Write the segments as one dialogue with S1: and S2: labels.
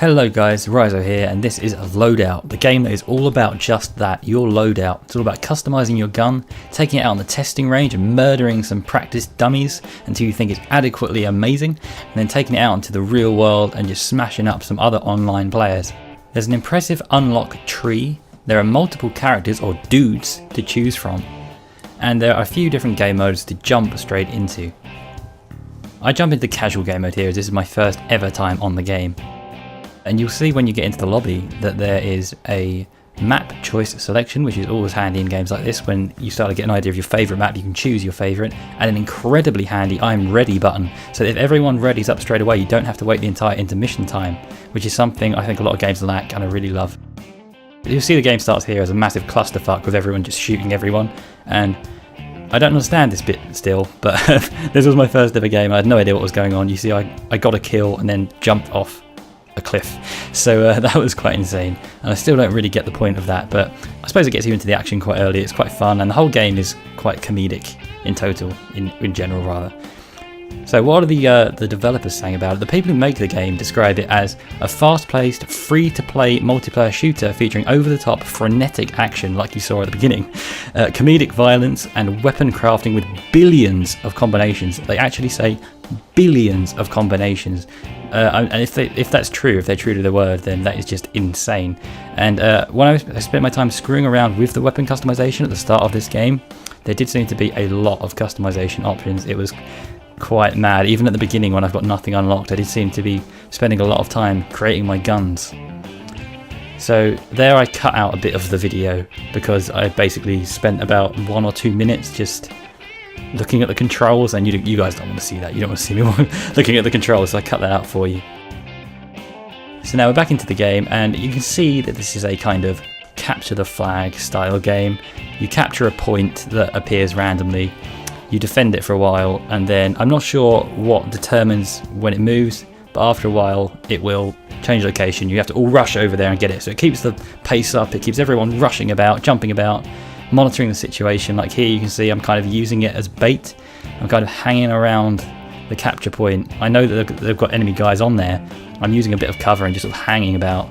S1: Hello guys, Rizo here, and this is Loadout, the game that is all about just that, your loadout. It's all about customizing your gun, taking it out on the testing range and murdering some practice dummies until you think it's adequately amazing, and then taking it out into the real world and just smashing up some other online players. There's an impressive unlock tree, there are multiple characters or dudes to choose from, and there are a few different game modes to jump straight into. I jump into casual game mode here as this is my first ever time on the game. And you'll see when you get into the lobby that there is a map choice selection, which is always handy in games like this. When you start to get an idea of your favourite map, you can choose your favourite, and an incredibly handy I'm ready button. So if everyone readies up straight away, you don't have to wait the entire intermission time, which is something I think a lot of games lack and I really love. You'll see the game starts here as a massive clusterfuck with everyone just shooting everyone, and I don't understand this bit still, but this was my first ever game. I had no idea what was going on. You see I got a kill and then jumped off a cliff, so that was quite insane, and I still don't really get the point of that, but I suppose it gets you into the action quite early. It's quite fun, and the whole game is quite comedic in total, in general rather. So what are the developers saying about it? The people who make the game describe it as a fast-paced, free-to-play multiplayer shooter featuring over-the-top frenetic action like you saw at the beginning, comedic violence and weapon crafting with billions of combinations. They actually say billions of combinations. And if that's true, if they're true to their word, then that is just insane. And when I spent my time screwing around with the weapon customization at the start of this game, there did seem to be a lot of customization options. It was quite mad. Even at the beginning when I've got nothing unlocked, I did seem to be spending a lot of time creating my guns. So there I cut out a bit of the video because I basically spent about 1 or 2 minutes just looking at the controls, and you guys don't want to see that. You don't want to see me looking at the controls, so I cut that out for you. So now we're back into the game, and you can see that this is a kind of capture the flag style game. You capture a point that appears randomly, you defend it for a while, and then I'm not sure what determines when it moves, but after a while it will change location. You have to all rush over there and get it, so it keeps the pace up, it keeps everyone rushing about, jumping about, monitoring the situation. Like here you can see I'm kind of using it as bait. I'm kind of hanging around the capture point. I know that they've got enemy guys on there. I'm using a bit of cover and just sort of hanging about.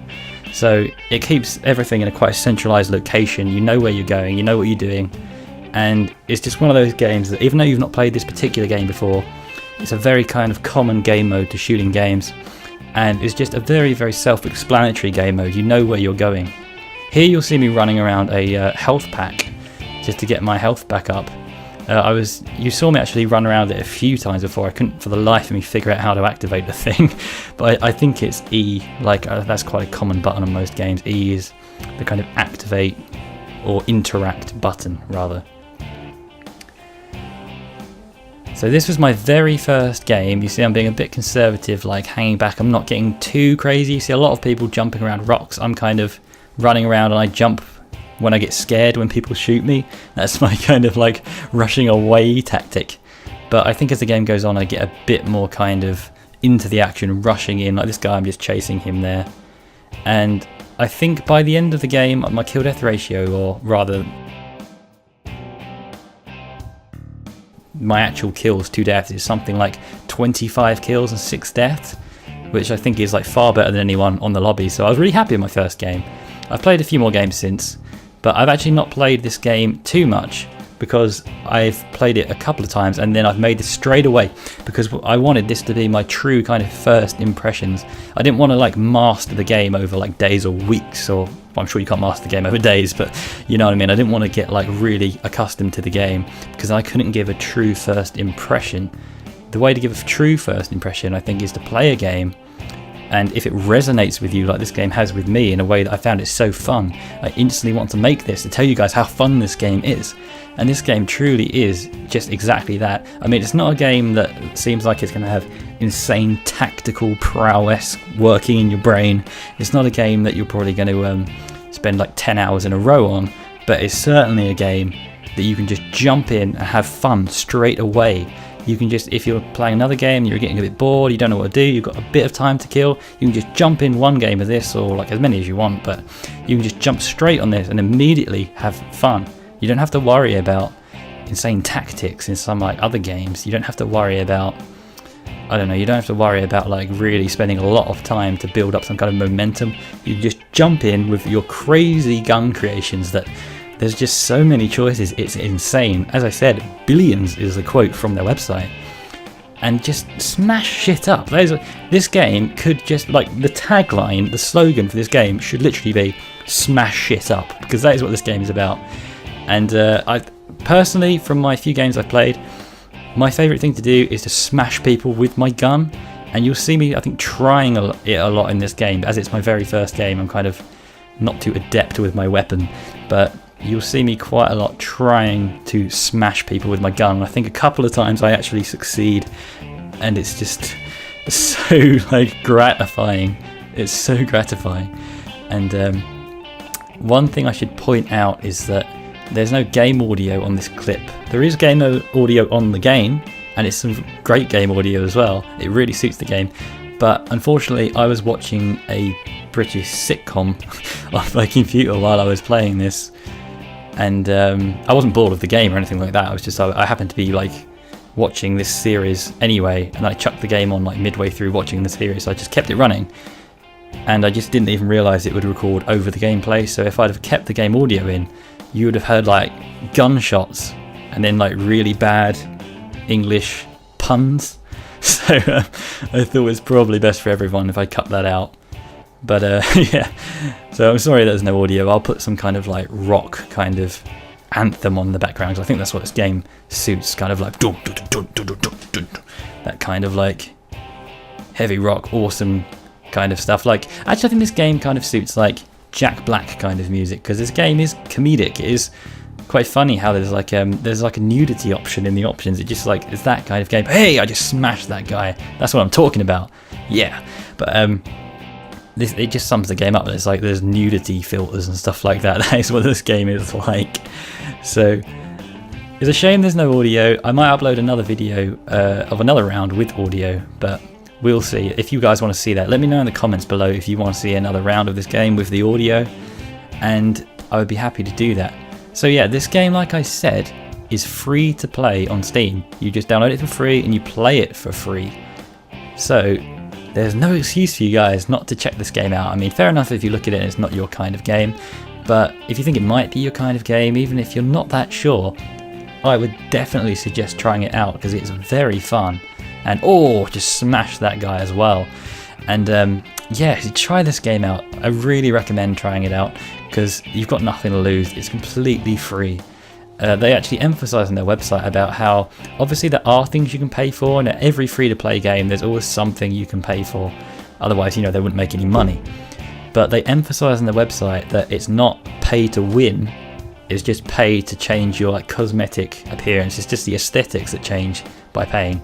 S1: So it keeps everything in a quite centralized location. You know where you're going, you know what you're doing, and it's just one of those games that even though you've not played this particular game before, it's a very kind of common game mode to shooting games, and it's just a very, very self-explanatory game mode. You know where you're going. Here you'll see me running around a health pack just to get my health back up. You saw me actually run around it a few times before. I couldn't for the life of me figure out how to activate the thing, but I think it's E. That's quite a common button on most games. E is the kind of activate or interact button rather. So this was my very first game. You see I'm being a bit conservative, like hanging back. I'm not getting too crazy. You see a lot of people jumping around rocks. I'm kind of running around, and I jump when I get scared when people shoot me. That's my kind of like rushing away tactic. But I think as the game goes on I get a bit more kind of into the action, rushing in. Like this guy, I'm just chasing him there. And I think by the end of the game my kill death ratio, or rather my actual kills to death, is something like 25 kills and 6 deaths, which I think is like far better than anyone on the lobby. So I was really happy with my first game. I've played a few more games since, but I've actually not played this game too much because I've played it a couple of times and then I've made this straight away because I wanted this to be my true kind of first impressions. I didn't want to like master the game over like days or weeks, or well, I'm sure you can't master the game over days, but you know what I mean. I didn't want to get like really accustomed to the game because I couldn't give a true first impression. The way to give a true first impression, I think, is to play a game, and if it resonates with you like this game has with me in a way that I found it so fun, I instantly want to make this to tell you guys how fun this game is. And this game truly is just exactly that. I mean, it's not a game that seems like it's going to have insane tactical prowess working in your brain. It's not a game that you're probably going to spend like 10 hours in a row on, but it's certainly a game that you can just jump in and have fun straight away. You can just, if you're playing another game, you're getting a bit bored, you don't know what to do, you've got a bit of time to kill, you can just jump in one game of this, or like as many as you want, but you can just jump straight on this and immediately have fun. You don't have to worry about insane tactics in some like other games. You don't have to worry about I don't know, you don't have to worry about like really spending a lot of time to build up some kind of momentum. You just jump in with your crazy gun creations that there's just so many choices, it's insane. As I said, billions is a quote from their website. And just smash shit up. This game could just, like, the tagline, the slogan for this game should literally be smash shit up, because that is what this game is about. And I personally, from my few games I've played, my favourite thing to do is to smash people with my gun. And you'll see me, I think, trying it a lot in this game. As it's my very first game, I'm kind of not too adept with my weapon, but you'll see me quite a lot trying to smash people with my gun. I think a couple of times I actually succeed, and it's just so like gratifying. It's so gratifying. And one thing I should point out is that there's no game audio on this clip. There is game audio on the game, and it's some great game audio as well. It really suits the game. But unfortunately, I was watching a British sitcom on my computer while I was playing this. And I wasn't bored of the game or anything like that. I was just, I happened to be like watching this series anyway, and I chucked the game on like midway through watching the series, so I just kept it running. And I just didn't even realise it would record over the gameplay. So if I'd have kept the game audio in, you would have heard like gunshots and then like really bad English puns. So I thought it was probably best for everyone if I cut that out. But yeah, so I'm sorry there's no audio. I'll put some kind of like rock kind of anthem on the background, because I think that's what this game suits, kind of like that kind of like heavy rock, awesome kind of stuff. Like, actually I think this game kind of suits like Jack Black kind of music, because this game is comedic. It is quite funny how there's like a nudity option in the options. It just like, it's that kind of game. Hey, I just smashed that guy. That's what I'm talking about. Yeah, but it just sums the game up. It's like there's nudity filters and stuff like that. That is what this game is like. So it's a shame there's no audio. I might upload another video of another round with audio, but we'll see. If you guys want to see that, let me know in the comments below if you want to see another round of this game with the audio, and I would be happy to do that. So yeah, this game, like I said, is free to play on Steam. You just download it for free and you play it for free. So there's no excuse for you guys not to check this game out. I mean, fair enough if you look at it and it's not your kind of game, but if you think it might be your kind of game, even if you're not that sure, I would definitely suggest trying it out, because it's very fun. And just smash that guy as well. And yeah, try this game out. I really recommend trying it out, because you've got nothing to lose. It's completely free. They actually emphasize on their website about how obviously there are things you can pay for, and at every free-to-play game there's always something you can pay for. Otherwise, they wouldn't make any money. But they emphasize on their website that it's not pay to win, it's just pay to change your like cosmetic appearance. It's just the aesthetics that change by paying.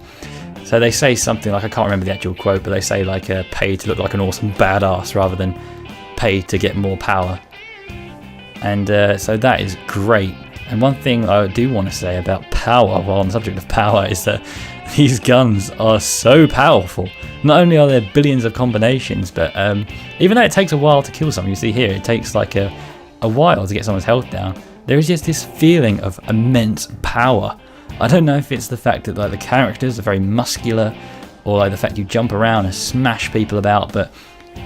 S1: So they say something like, I can't remember the actual quote, but they say like pay to look like an awesome badass rather than pay to get more power. And so that is great. And one thing I do want to say about power, while on the subject of power, is that these guns are so powerful. Not only are there billions of combinations, but even though it takes a while to kill someone, you see here, it takes like a while to get someone's health down, there is just this feeling of immense power. I don't know if it's the fact that like the characters are very muscular, or like the fact you jump around and smash people about, but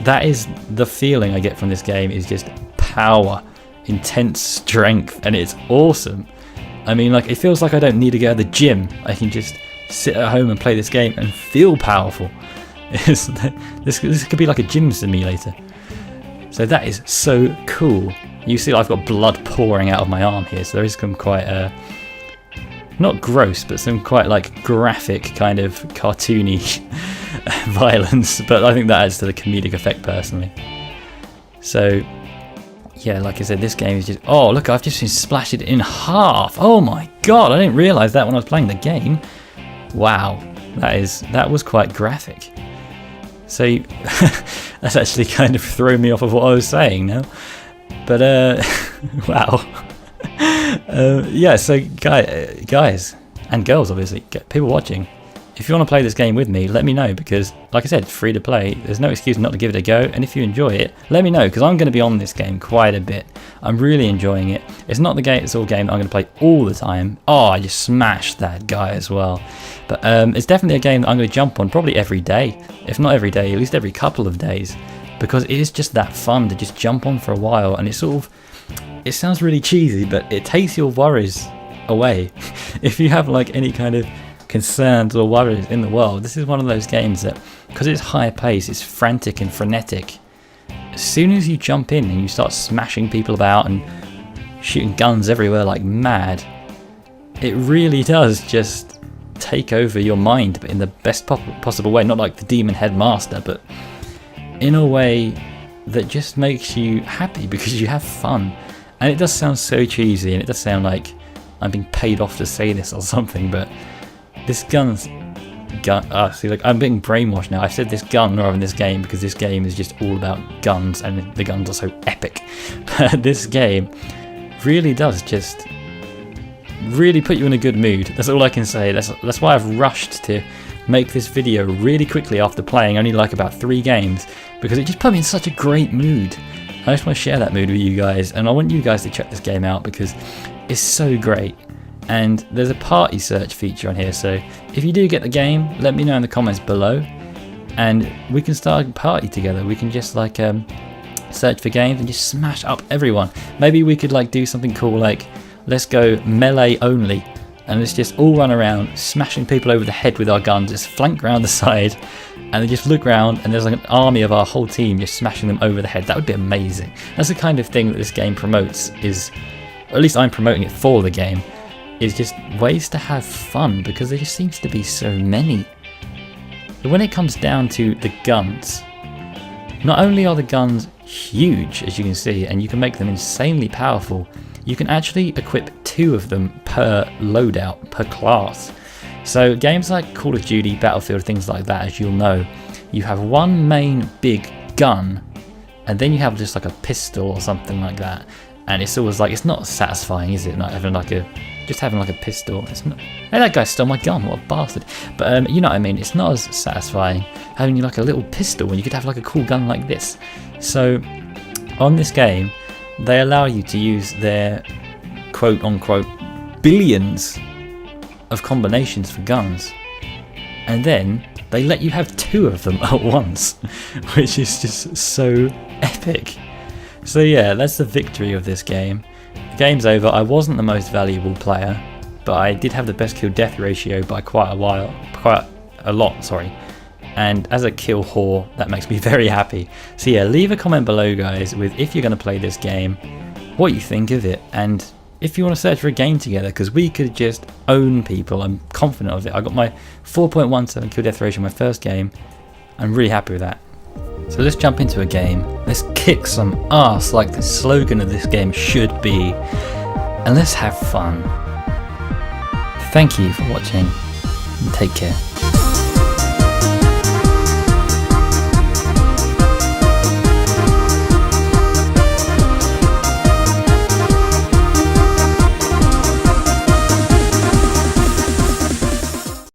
S1: that is the feeling I get from this game, is just power. Intense strength, and it's awesome. I mean, like, it feels like I don't need to go to the gym. I can just sit at home and play this game and feel powerful. This could be like a gym simulator. So that is so cool. You see, I've got blood pouring out of my arm here, so there is some quite not gross, but some quite like graphic kind of cartoony violence, but I think that adds to the comedic effect personally. So yeah, like I said, this game is just... Oh, look, I've just been splashed in half. Oh my god, I didn't realise that when I was playing the game. Wow, that was quite graphic. So, that's actually kind of thrown me off of what I was saying now. But, wow. Yeah, so guys, and girls obviously, people watching, if you want to play this game with me, let me know, because like I said, free to play, there's no excuse not to give it a go. And if you enjoy it, let me know, because I'm going to be on this game quite a bit. I'm really enjoying it. It's not the sort of game that I'm going to play all the time. Oh, I just smashed that guy as well. But it's definitely a game that I'm going to jump on probably every day, if not every day, at least every couple of days, because it is just that fun to just jump on for a while. And it's sort of, it sounds really cheesy, but it takes your worries away. If you have like any kind of concerns or worries in the world, this is one of those games that, because it's high pace, it's frantic and frenetic, as soon as you jump in and you start smashing people about and shooting guns everywhere like mad, it really does just take over your mind, but in the best possible way. Not like the Demon Headmaster, but in a way that just makes you happy because you have fun. And it does sound so cheesy, and it does sound like I'm being paid off to say this or something, but this gun, see, like, I'm being brainwashed now. I said this gun rather than this game because this game is just all about guns, and the guns are so epic. But this game really does just really put you in a good mood. That's all I can say. That's why I've rushed to make this video really quickly after playing only like about 3 games, because it just put me in such a great mood. I just want to share that mood with you guys, and I want you guys to check this game out because it's so great. And there's a party search feature on here, so if you do get the game, let me know in the comments below, and we can start a party together. We can just like search for games and just smash up everyone. Maybe we could like do something cool, like let's go melee only, and let's just all run around smashing people over the head with our guns, just flank around the side, and then just look around and there's like an army of our whole team just smashing them over the head. That would be amazing. That's the kind of thing that this game promotes, is, or at least I'm promoting it for the game, is just ways to have fun, because there just seems to be so many. But when it comes down to the guns, not only are the guns huge, as you can see, and you can make them insanely powerful, you can actually equip 2 of them per loadout, per class. So games like Call of Duty, Battlefield, things like that, as you'll know, you have one main big gun, and then you have just like a pistol or something like that. And it's always like, it's not satisfying, is it? Not having like just having like a pistol. It's not. Hey, that guy stole my gun, what a bastard. But you know what I mean, it's not as satisfying having like a little pistol when you could have like a cool gun like this. So on this game, they allow you to use their quote unquote billions of combinations for guns, and then they let you have 2 of them at once, which is just so epic. So yeah, that's the victory of this game. The game's over. I wasn't the most valuable player, but I did have the best kill death ratio by quite a lot, sorry. And as a kill whore, that makes me very happy. So yeah, leave a comment below, guys, with if you're going to play this game, what you think of it, and if you want to search for a game together, because we could just own people. I'm confident of it. I got my 4.17 kill death ratio in my first game. I'm really happy with that. So let's jump into a game. Let's kick some ass like the slogan of this game should be, and let's have fun. Thank you for watching, and take care.